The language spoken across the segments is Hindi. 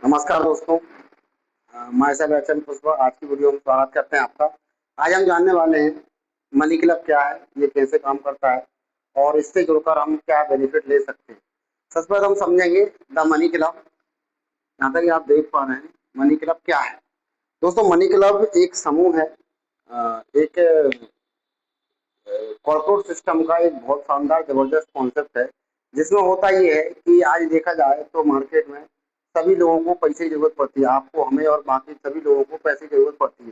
नमस्कार दोस्तों। मैं सब एचएन पुष्पा आज की वीडियो में स्वागत करते हैं आपका। आज हम जानने वाले हैं मनी क्लब क्या है, ये कैसे काम करता है और इससे जुड़कर हम क्या बेनिफिट ले सकते हैं। सबसे पहले हम समझेंगे द मनी क्लब। यहाँ तक आप देख पा रहे हैं मनी क्लब क्या है। दोस्तों मनी क्लब एक समूह है, एक कॉर्पोरेट सिस्टम का एक बहुत शानदार जबरदस्त कॉन्सेप्ट है, जिसमें होता ये है कि आज देखा जाए तो मार्केट में सभी लोगों को पैसे की जरूरत पड़ती है। आपको, हमें और बाकी सभी लोगों को पैसे की जरूरत पड़ती है।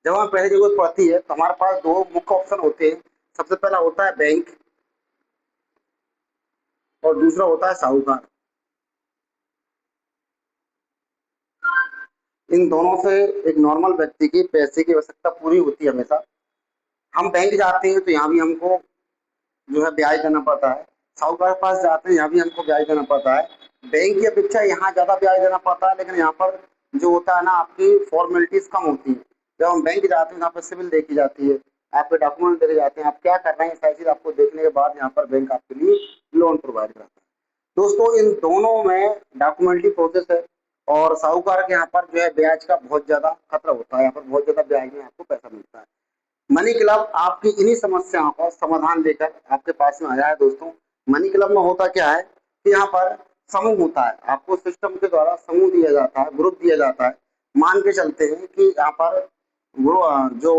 जब हमें पैसे की जरूरत पड़ती है तो हमारे पास दो मुख्य ऑप्शन होते हैं। सबसे पहला होता है बैंक और दूसरा होता है साहूकार। इन दोनों से एक नॉर्मल व्यक्ति की पैसे की आवश्यकता पूरी होती है हमेशा। हम बैंक जाते हैं तो यहाँ भी हमको जो है ब्याज देना पड़ता है। साहूकार के पास जाते हैं, यहाँ भी हमको ब्याज देना पड़ता है। बैंक की अपेक्षा यहाँ ज्यादा ब्याज देना पड़ता है, लेकिन यहाँ पर जो होता है ना, आपकी फॉर्मेलिटीज कम होती है। जब हम बैंक जाते हैं यहाँ पर सिविल देखी जाती है, आपके डॉक्यूमेंट देखे जाते हैं, आप क्या कर रहे हैं सारी चीज आपको देखने के बाद यहाँ पर बैंक आपके लिए लोन प्रोवाइड करता है। दोस्तों इन दोनों में डॉक्यूमेंट्री प्रोसेस है और साहूकार के यहाँ पर जो है ब्याज का बहुत ज्यादा खतरा होता है। यहाँ पर बहुत ज्यादा ब्याज में आपको पैसा मिलता है। मनी क्लब आपकी इन्हीं समस्याओं का समाधान लेकर आपके पास में आया है। दोस्तों मनी क्लब में होता क्या है कि यहाँ पर समूह होता है, आपको सिस्टम के द्वारा समूह दिया जाता है, ग्रुप दिया जाता है। मान के चलते हैं कि यहाँ पर जो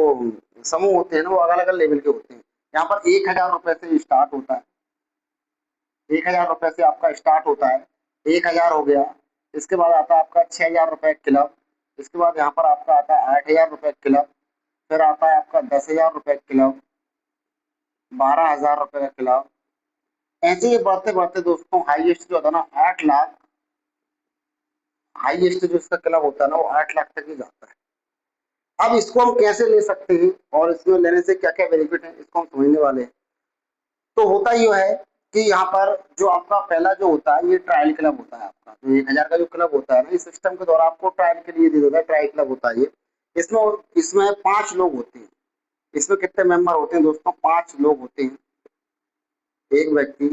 समूह होते हैं ना वो अलग अलग लेवल के होते हैं। यहाँ पर 1,000 रुपए से स्टार्ट होता है। 1,000 रुपए से आपका स्टार्ट होता है। 1,000 हो गया। इसके बाद आता है आपका 6,000 रुपए क्लब। इसके बाद यहाँ पर आपका आता है 8,000 रुपए क्लब। फिर आता है आपका 10,000 रुपए क्लब, 12,000 रुपए का क्लब। ऐसे ही बढ़ते बढ़ते दोस्तों हाईएस्ट जो होता है ना 8 लाख, हाईएस्ट जो इसका क्लब होता है ना वो 8 लाख तक ही जाता है। अब इसको हम कैसे ले सकते हैं और इसमें लेने से क्या क्या बेनिफिट है इसको हम समझने वाले हैं। तो होता ये है कि यहाँ पर जो आपका पहला जो होता है ये ट्रायल क्लब होता है। आपका जो 1,000 का जो क्लब होता है ना, इस सिस्टम के द्वारा आपको ट्रायल के लिए दे देता है। ट्रायल क्लब होता है ये। इसमें इसमें 5 लोग होते हैं। इसमें कितने मेंबर होते हैं दोस्तों? 5 लोग होते हैं। एक व्यक्ति,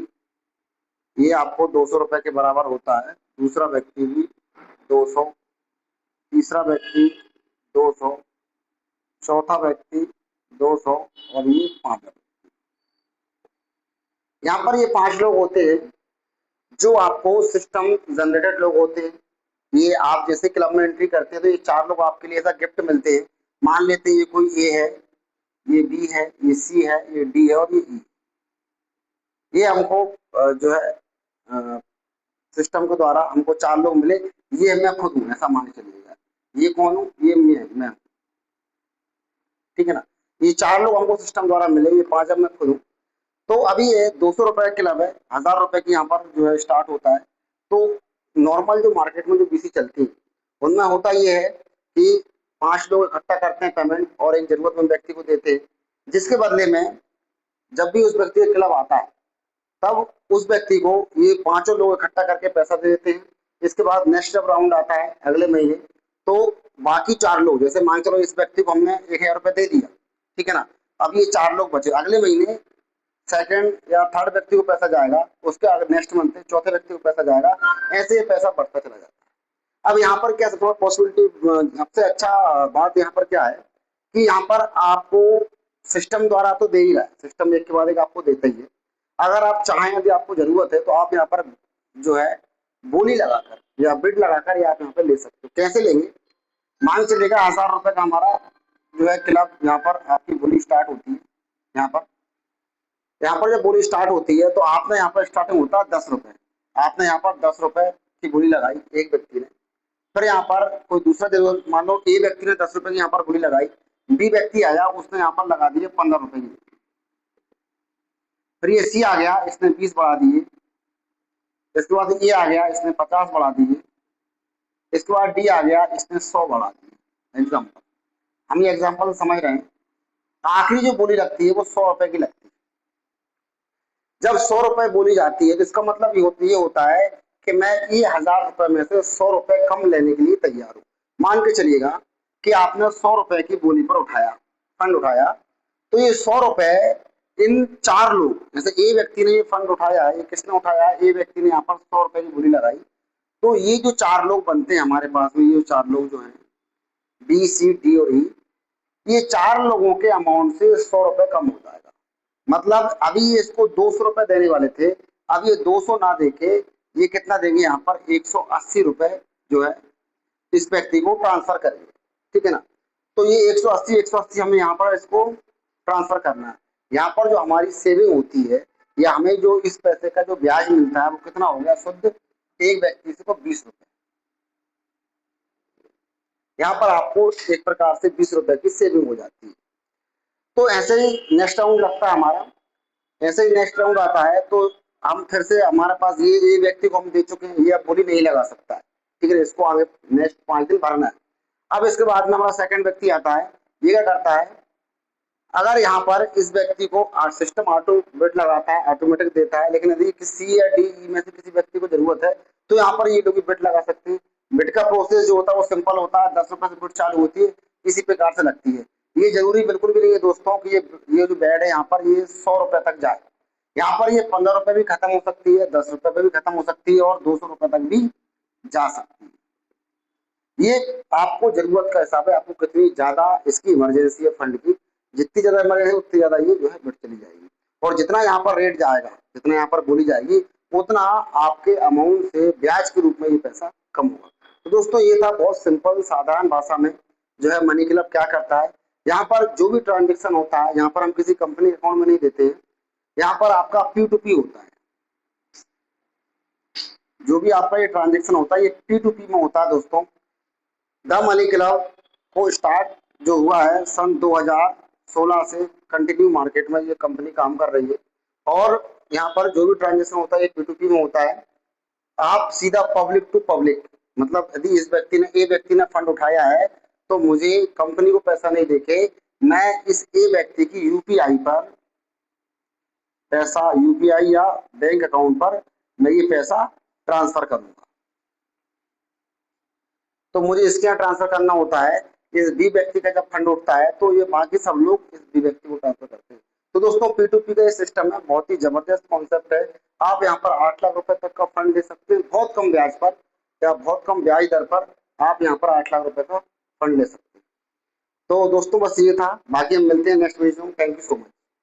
ये आपको 200 रुपए के बराबर होता है। दूसरा व्यक्ति भी 200, तीसरा व्यक्ति 200, चौथा व्यक्ति 200 और ये 5 व्यक्ति। यहाँ पर ये 5 लोग होते हैं जो आपको सिस्टम जनरेटेड लोग होते हैं। ये आप जैसे क्लब में एंट्री करते हैं तो ये 4 लोग आपके लिए ऐसा गिफ्ट मिलते हैं। मान लेते हैं ये कोई ए है, ये बी है, ये सी है, ये डी है और ये ई। ये हमको जो है सिस्टम के द्वारा हमको 4 लोग मिले। ये मैं खुद हूँ, ऐसा मान के चलिएगा। ये कौन हूँ? ये मैं हूँ। ठीक है ना। ये 4 लोग हमको सिस्टम द्वारा मिले, ये 5 अब मैं खुद हूँ। तो अभी ये 200 रुपए क्लब है, 1,000 रुपए की यहाँ पर जो है स्टार्ट होता है। तो नॉर्मल जो मार्केट में जो बीसी चलती है उनमें होता ये है कि 5 लोग इकट्ठा करते हैं पेमेंट और एक जरूरतमंद व्यक्ति को देते हैं, जिसके बदले में जब भी उस व्यक्ति का क्लब आता है तब उस व्यक्ति को ये 5 लोग इकट्ठा करके पैसा दे देते हैं। इसके बाद नेक्स्ट जब राउंड आता है अगले महीने, तो बाकी 4 लोग, जैसे मान चलो इस व्यक्ति को हमने 1,000 रुपए दे दिया, ठीक है ना। अब ये 4 लोग बचे, अगले महीने सेकंड या थर्ड व्यक्ति को पैसा जाएगा, उसके अगर नेक्स्ट मंथ चौथे व्यक्ति को पैसा जाएगा। ऐसे ये पैसा बढ़ता चला जाता है। अब यहाँ पर क्या पॉसिबिलिटी, सबसे अच्छा बात यहाँ पर क्या है कि यहाँ पर आपको सिस्टम द्वारा तो दे ही रहा है, सिस्टम एक के बाद एक आपको देता ही है। अगर आप चाहें, यदि आपको जरूरत है तो आप यहाँ पर जो है बोली लगाकर या बिड लगाकर या आप यहाँ पे ले सकते हो। कैसे लेंगे? मान चलेगा 1,000 रुपए का हमारा जो है क्लब, यहाँ पर आपकी बोली स्टार्ट होती है। यहाँ पर जब बोली स्टार्ट होती है तो आपने यहाँ पर स्टार्टिंग होता है 10 रुपए। आपने यहाँ पर 10 रुपए की बोली लगाई एक व्यक्ति ने। फिर यहाँ पर कोई दूसरा जरूरत, मान लो ए व्यक्ति ने 10 रुपए की यहाँ पर बोली लगाई, बी व्यक्ति आया उसने यहाँ पर लगा दिए 15 रुपए की। फिर ये सी आ गया, इसने 20 बढ़ा दिए। इसके बाद ए आ गया, इसने 50 बढ़ा दिए। इसके बाद डी आ गया, इसने 100 बढ़ा दिए। एग्जाम्पल, हम ये एग्जाम्पल समझ रहे हैं। आखिरी जो बोली लगती है वो 100 रुपए की लगती है। जब 100 रुपए बोली जाती है तो इसका मतलब ये होता है कि मैं ये 1,000 रुपए में से 100 रुपए कम लेने के लिए तैयार हूँ। मान के चलिएगा कि आपने 100 रुपए की बोली पर उठाया, फंड उठाया। तो ये 100 रुपए इन 4 लोग, जैसे ए व्यक्ति ने ये फंड उठाया, ये किसने उठाया? ए व्यक्ति ने यहाँ पर 100 रुपए की बोली लगाई। तो ये जो चार लोग बनते हैं हमारे पास में, ये चार लोग जो हैं बी सी डी और ई, ये चार लोगों के अमाउंट से 100 रुपए कम हो जाएगा। मतलब अभी ये इसको 200 रुपए देने वाले थे, अब ये 200 ना देके ये कितना देंगे यहाँ पर 180 रुपए जो है इस व्यक्ति को ट्रांसफर करेंगे, ठीक है ना। तो ये 180 हमें यहाँ पर इसको ट्रांसफर करना है। यहाँ पर जो हमारी सेविंग होती है या हमें जो इस पैसे का जो ब्याज मिलता है वो कितना हो गया शुद्ध, एक व्यक्ति से तो 20 रुपए। यहाँ पर आपको एक प्रकार से 20 रुपए की सेविंग हो जाती है। तो ऐसे ही नेक्स्ट राउंड लगता है हमारा, ऐसे ही नेक्स्ट राउंड आता है तो हम फिर से हमारे पास ये व्यक्ति को हम दे चुके हैं, ये अब बोली नहीं लगा सकता है, ठीक है, इसको आगे नेक्स्ट 5 दिन भरना है। अब इसके बाद में हमारा सेकंड व्यक्ति आता है, ये क्या करता है, अगर यहाँ पर इस व्यक्ति को सिस्टम ऑटो बिट लगाता है, ऑटोमेटिक देता है, लेकिन यदि किसी या डी में से किसी व्यक्ति को जरूरत है तो यहाँ पर ये लोग बिट लगा सकते हैं। बिट का प्रोसेस जो होता है वो सिंपल होता है, 10 रुपए से बिट चालू होती है, इसी प्रकार से लगती है। ये जरूरी बिल्कुल भी नहीं है दोस्तों कि ये जो बेड है यहाँ पर ये 100 रुपए तक जाए। यहाँ पर ये 15 रुपए भी खत्म हो सकती है, 10 रुपए पे भी खत्म हो सकती है और 200 रुपए तक भी जा सकती है। ये आपको जरूरत का हिसाब है, आपको कितनी ज्यादा इसकी इमरजेंसी है फंड की, जितनी ज्यादा इमरजेंसी उतनी ज्यादा ये जो है बढ़ चली जाएगी। और जितना यहाँ पर रेट जाएगा, जितना यहाँ पर बोली जाएगी, उतना आपके अमाउंट से ब्याज के रूप में ये पैसा कम होगा। तो दोस्तों ये था बहुत सिंपल साधारण भाषा में जो है मनी क्लब क्या करता है। यहाँ पर जो भी ट्रांजेक्शन होता है, यहाँ पर हम किसी कंपनी अकाउंट में नहीं देते हैं, यहाँ पर आपका P2P होता है। जो भी आपका ये ट्रांजेक्शन होता है ये P2P में होता है दोस्तों। द मनी क्लब को स्टार्ट जो हुआ है सन 2016 से कंटिन्यू मार्केट में ये कंपनी काम कर रही है। और यहाँ पर जो भी ट्रांजेक्शन होता है ये P2P में होता है। आप सीधा पब्लिक टू पब्लिक, मतलब यदि इस व्यक्ति ने ए व्यक्ति ने फंड उठाया है तो मुझे कंपनी को पैसा नहीं देके मैं इस ए व्यक्ति की यूपीआई पर पैसा, यूपीआई या बैंक अकाउंट पर मैं ये पैसा ट्रांसफर करूंगा। तो मुझे इसके यहाँ ट्रांसफर करना होता है, इस बी व्यक्ति का जब फंड उठता है तो ये बाकी सब लोग इस बी व्यक्ति को ट्रांसफर करते हैं। तो दोस्तों P2P का ये सिस्टम है, बहुत ही जबरदस्त कॉन्सेप्ट है। आप यहाँ पर 8 लाख रुपए तक का फंड ले सकते हैं बहुत कम ब्याज पर, या बहुत कम ब्याज दर पर आप यहाँ पर 8 लाख रुपए का फंड ले सकते हैं। तो दोस्तों बस ये था, बाकी हम मिलते हैं नेक्स्ट वीडियो में। Thank you so much.